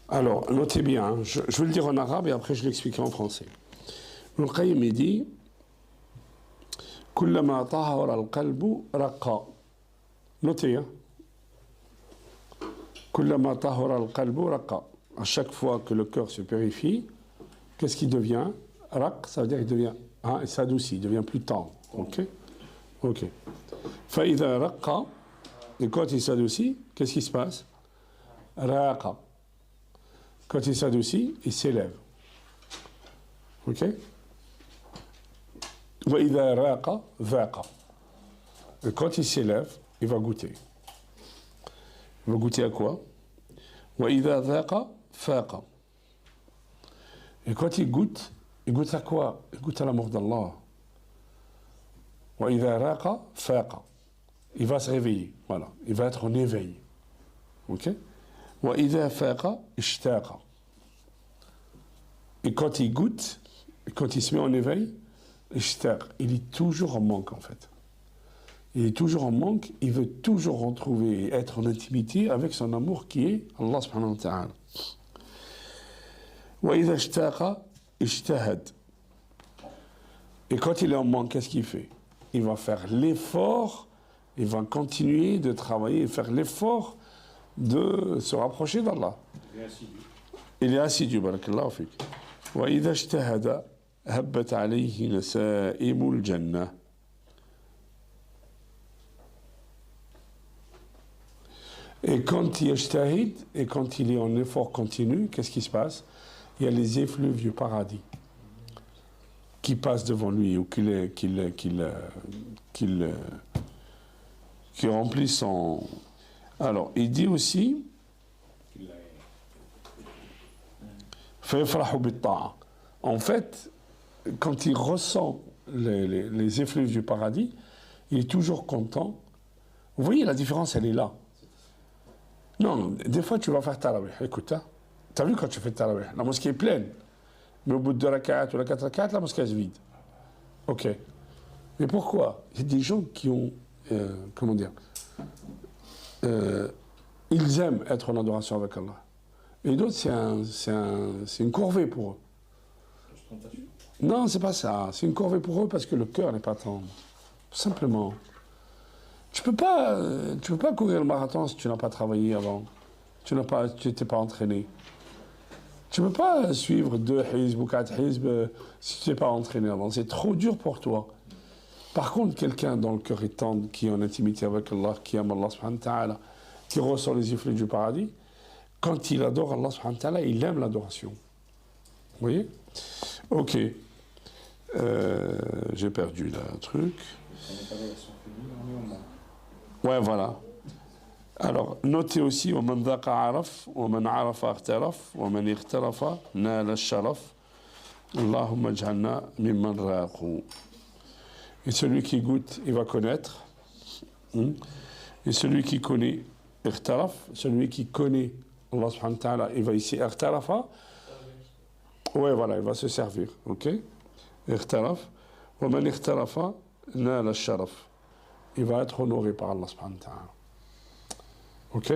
Alors, notez bien, hein, je vais le dire en arabe et après je l'expliquerai en français. Ibn Qayyim il dit كلما طهر القلب رقى. Notez, hein. كلما طهر القلب رقى. À chaque fois que le cœur se purifie, qu'est-ce qu'il devient? Raq, ça veut dire qu'il devient, hein, il s'adoucit, il devient plus tendre. Ok? Ok. فإذا رقى, et quand il s'adoucit, qu'est-ce qui se passe? Raqa. Quand il s'adoucit, il s'élève. Ok? وإذا راق ذاق. Et quand il s'élève, il va goûter. Il va goûter à quoi? وإذا ذاق فاق. Et quand il goûte à quoi? Il goûte à l'amour d'Allah. وإذا راق فاق. Il va se réveiller. Voilà. Il va être en éveil. Ok? وإذا فاق اشتاق. Et quand il goûte, quand il se met en éveil, il est toujours en manque en fait. Il est toujours en manque, il veut toujours retrouver et être en intimité avec son amour qui est Allah subhanahu wa ta'ala. وإذا اشتاق اجتهد. Et quand il est en manque, qu'est-ce qu'il fait? Il va faire l'effort, il va continuer de travailler et faire l'effort de se rapprocher d'Allah. Il est assidu, barakallahu fik. وإذا اجتهد هبت عليه نسائم الجنة. Et quand il ijtahid, et quand il est en effort continu, qu'est-ce qui se passe? Il y a les effluves du paradis qui passent devant lui ou qui remplissent son... Alors, il dit aussi فيفرح بالطاعة. En fait, quand il ressent les effluves du paradis, il est toujours content. Vous voyez, la différence, elle est là. Non, des fois, tu vas faire tarawih. Écoute, hein, tu as vu quand tu fais tarawih, la mosquée est pleine. Mais au bout de 2 rak'at ou 4 rak'at, la mosquée est vide. Ok. Mais pourquoi? Il y a des gens qui ont, comment dire, ils aiment être en adoration avec Allah. Et d'autres, c'est une corvée pour eux. Non, c'est pas ça. C'est une corvée pour eux parce que le cœur n'est pas tendre. Simplement. Tu peux pas courir le marathon si tu n'as pas travaillé avant. Tu t'es pas entraîné. Tu peux pas suivre 2 hizb ou 4 hizb si tu n'es pas entraîné avant. C'est trop dur pour toi. Par contre, quelqu'un dont le cœur est tendre, qui est en intimité avec Allah, qui aime Allah subhanahu wa ta'ala, qui ressent les effluves du paradis, quand il adore Allah subhanahu wa ta'ala, il aime l'adoration. Vous voyez? Ok. J'ai perdu le truc. Ouais, voilà. Alors, notez aussi ومن ذاق عرف ومن عرف اغترف ومن اغترف نال الشرف اللهم اجعلنا ممن راقوا. Et celui qui goûte, il va connaître. Et celui qui connaît اغترف, celui qui connaît Allah subhanahu wa ta'ala, il va ici اغترف. Ouais, voilà, il va se servir. Ok? اغترف ومن اغترف نال الشرف. Il va être honoré par Allah subhanahu wa ta'ala. Ok?